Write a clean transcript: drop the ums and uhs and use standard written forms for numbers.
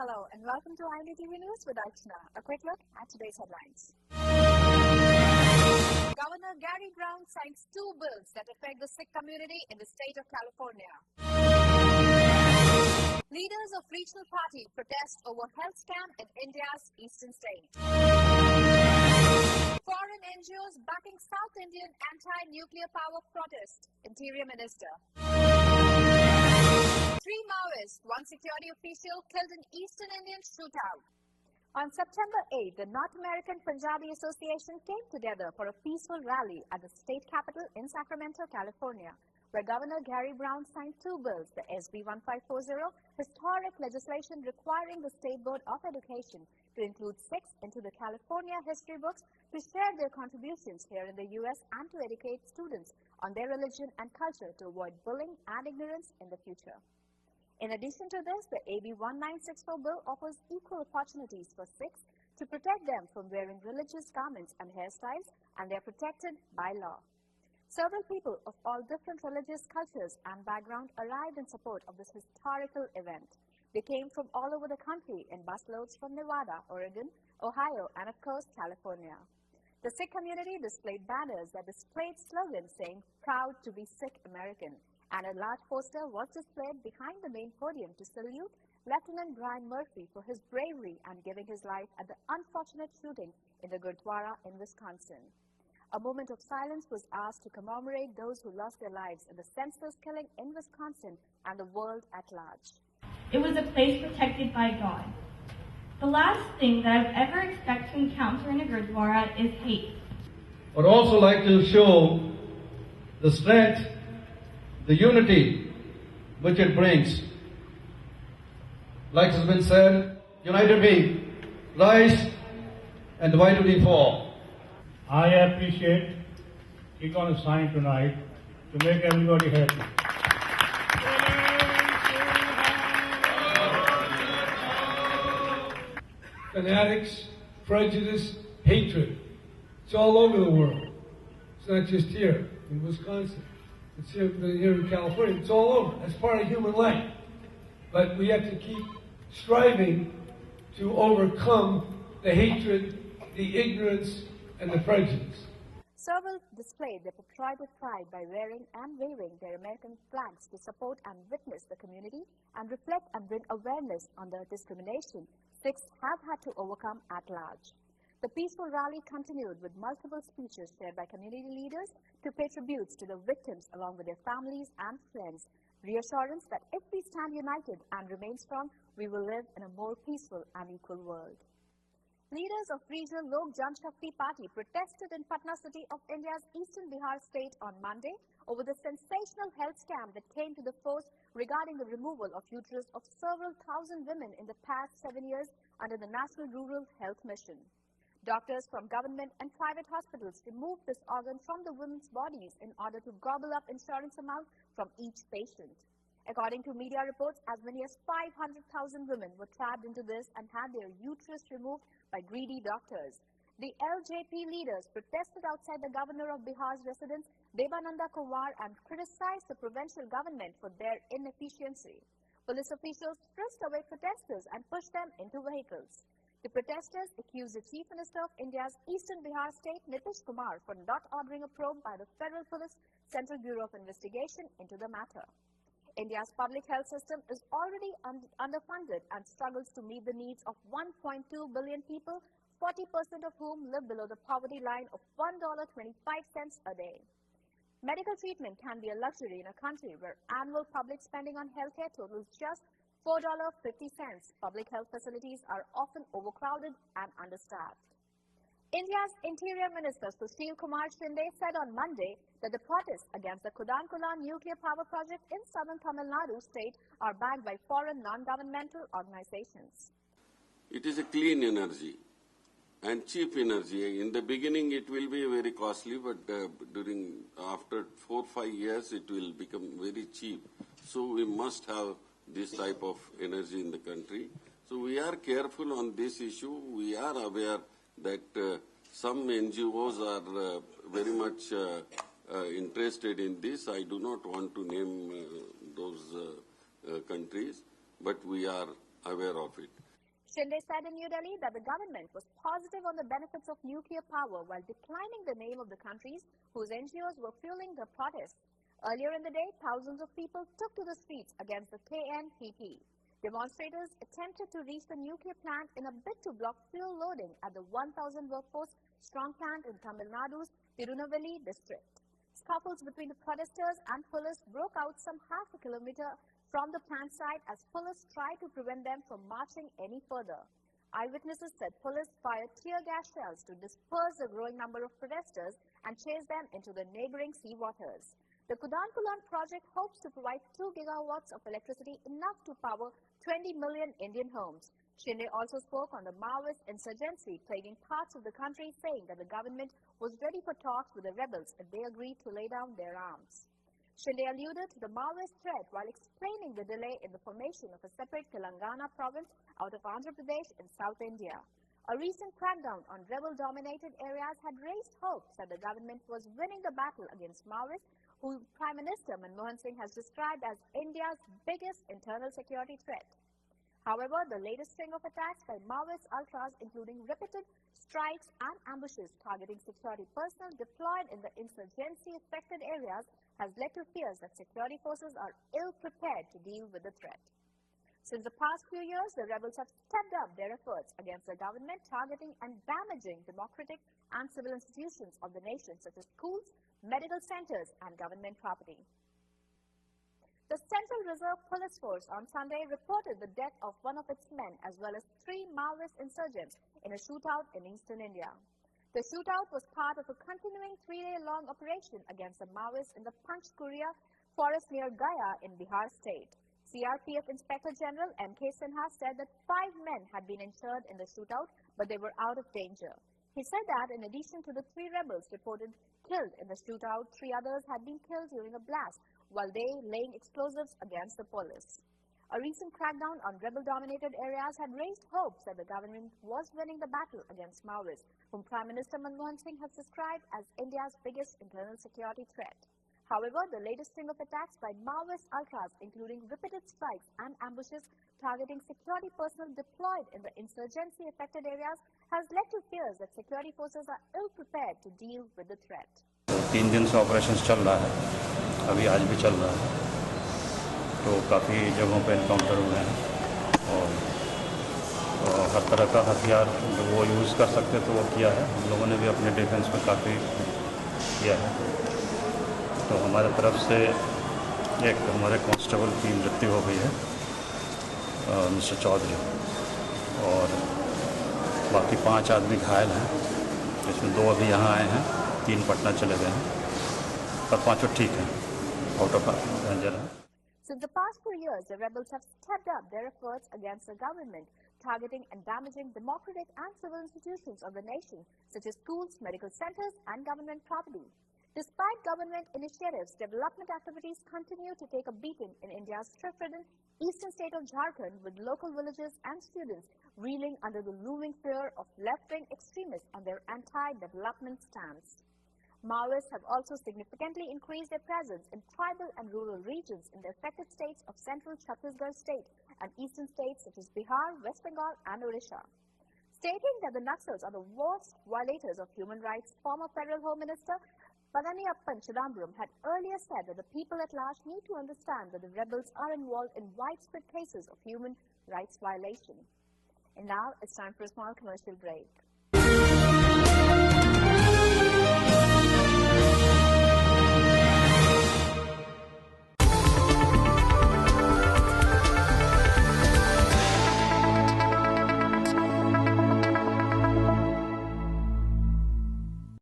Hello and welcome to INDTV News with Archana. A quick look at today's headlines. Governor Gary Brown signs 2 bills that affect the Sikh community in the state of California. Leaders of regional party protest over health scam in India's eastern state. Foreign NGOs backing South Indian anti-nuclear power protest. Interior Minister. 3 Maoists, 1 security official killed in Eastern Indian shootout. On September 8, the North American Punjabi Association came together for a peaceful rally at the state capital in Sacramento, California, where Governor Gary Brown signed 2 bills, the SB 1540, historic legislation requiring the State Board of Education to include Sikhs into the California history books to share their contributions here in the U.S. and to educate students on their religion and culture to avoid bullying and ignorance in the future. In addition to this, the AB 1964 bill offers equal opportunities for Sikhs to protect them from wearing religious garments and hairstyles, and they are protected by law. Several people of all different religious cultures and background arrived in support of this historical event. They came from all over the country in busloads from Nevada, Oregon, Ohio, and of course, California. The Sikh community displayed banners that displayed slogans saying, "Proud to be Sikh American," and a large poster was displayed behind the main podium to salute Lieutenant Brian Murphy for his bravery and giving his life at the unfortunate shooting in the Gurdwara in Wisconsin. A moment of silence was asked to commemorate those who lost their lives in the senseless killing in Wisconsin and the world at large. It was a place protected by God. The last thing that I would ever expect to encounter in a Gurdwara is hate. I would also like to show the strength, the unity which it brings. Like has been said, united we rise and divided we fall. I appreciate you're going to sign tonight to make everybody happy. Fanatics, prejudice, hatred. It's all over the world. It's not just here in Wisconsin. It's here in California. It's all over. That's part of human life. But we have to keep striving to overcome the hatred, the ignorance, and the prejudice. Several displayed their patriotic pride by wearing and waving their American flags to support and witness the community and reflect and bring awareness on the discrimination Sikhs have had to overcome at large. The peaceful rally continued with multiple speeches shared by community leaders to pay tributes to the victims along with their families and friends, reassurance that if we stand united and remain strong, we will live in a more peaceful and equal world. Leaders of regional Lok Janshakti Party protested in Patna city of India's eastern Bihar state on Monday over the sensational health scam that came to the fore regarding the removal of uterus of several thousand women in the past 7 years under the National Rural Health Mission. Doctors from government and private hospitals removed this organ from the women's bodies in order to gobble up insurance amount from each patient. According to media reports, as many as 500,000 women were trapped into this and had their uterus removed by greedy doctors. The LJP leaders protested outside the governor of Bihar's residence, Devananda Kumar, and criticized the provincial government for their inefficiency. Police officials frisked away protesters and pushed them into vehicles. The protesters accused the Chief Minister of India's Eastern Bihar state, Nitish Kumar, for not ordering a probe by the Federal Police Central Bureau of Investigation into the matter. India's public health system is already underfunded and struggles to meet the needs of 1.2 billion people, 40% of whom live below the poverty line of $1.25 a day. Medical treatment can be a luxury in a country where annual public spending on healthcare totals just $4.50. Public health facilities are often overcrowded and understaffed. India's Interior Minister Sushil Kumar Shinde said on Monday that the protests against the Kudankulam nuclear power project in southern Tamil Nadu state are backed by foreign non-governmental organizations. It is a clean energy and cheap energy. In the beginning it will be very costly, but after 4 or 5 years it will become very cheap. So we must have this type of energy in the country. So we are careful on this issue. We are aware that some NGOs are very much interested in this. I do not want to name those countries, but we are aware of it. Shinde said in New Delhi that the government was positive on the benefits of nuclear power while declining the name of the countries whose NGOs were fueling the protests. Earlier in the day, thousands of people took to the streets against the KNPP. Demonstrators attempted to reach the nuclear plant in a bid to block fuel loading at the 1,000 workforce strong plant in Tamil Nadu's Tirunelveli district. Scuffles between the protesters and police broke out some half a kilometer from the plant site as police tried to prevent them from marching any further. Eyewitnesses said police fired tear gas shells to disperse the growing number of protesters and chase them into the neighboring sea waters. The Kudankulam project hopes to provide 2 gigawatts of electricity, enough to power 20 million Indian homes. Shinde also spoke on the Maoist insurgency plaguing parts of the country, saying that the government was ready for talks with the rebels if they agreed to lay down their arms. Shinde alluded to the Maoist threat while explaining the delay in the formation of a separate Telangana province out of Andhra Pradesh in South India. A recent crackdown on rebel-dominated areas had raised hopes that the government was winning the battle against Maoists, who Prime Minister Manmohan Singh has described as India's biggest internal security threat. However, the latest string of attacks by Maoist ultras, including repeated strikes and ambushes targeting security personnel deployed in the insurgency-affected areas, has led to fears that security forces are ill-prepared to deal with the threat. Since the past few years, the rebels have stepped up their efforts against the government, targeting and damaging democratic and civil institutions of the nation, such as schools, medical centers, and government property. The Central Reserve Police Force on Sunday reported the death of one of its men as well as 3 Maoist insurgents in a shootout in eastern India. The shootout was part of a continuing 3-day-long operation against the Maoists in the Panchkuria forest near Gaya in Bihar state. CRPF Inspector General M.K. Sinha said that 5 men had been injured in the shootout, but they were out of danger. He said that in addition to the 3 rebels reported killed in the shootout, 3 others had been killed during a blast while they laying explosives against the police. A recent crackdown on rebel-dominated areas had raised hopes that the government was winning the battle against Maoists, whom Prime Minister Manmohan Singh has described as India's biggest internal security threat. However, the latest string of attacks by Maoist ultras, including repeated strikes and ambushes targeting security personnel deployed in the insurgency-affected areas, has led to fears that security forces are ill-prepared to deal with the threat. 3 दिन से operation चल रहा है, अभी आज भी चल रहा है, तो काफ़ी जगहों पर एनकाउंटर हुए हैं और हर तरह का हथियार जो वो यूज़ कर सकते तो वो किया है। हम लोगों ने भी अपने डिफेंस में काफ़ी किया है। तो हमारे तरफ से एक हमारे कांस्टेबल की मृत्यु हो गई है, मिस्टर चौधरी, और बाकी 5 आदमी घायल हैं, जिसमें 2 अभी यहाँ आए हैं, 3 पटना चले गए हैं और 5 ठीक हैं, आउट ऑफ डेंजर हैं। Since the past 4 years, the rebels have stepped up their efforts against the government, targeting and damaging democratic and civil institutions of the nation, such as schools, medical centers, and government property. Despite government initiatives, development activities continue to take a beating in India's strife-ridden eastern state of Jharkhand, with local villages and students reeling under the looming fear of left-wing extremists and their anti-development stance. Maoists have also significantly increased their presence in tribal and rural regions in the affected states of central Chhattisgarh state and eastern states such as Bihar, West Bengal, and Odisha. Stating that the Naxals are the worst violators of human rights, former Federal Home Minister Palaniyappan Chidambaram had earlier said that the people at large need to understand that the rebels are involved in widespread cases of human rights violation. And now it's time for a small commercial break.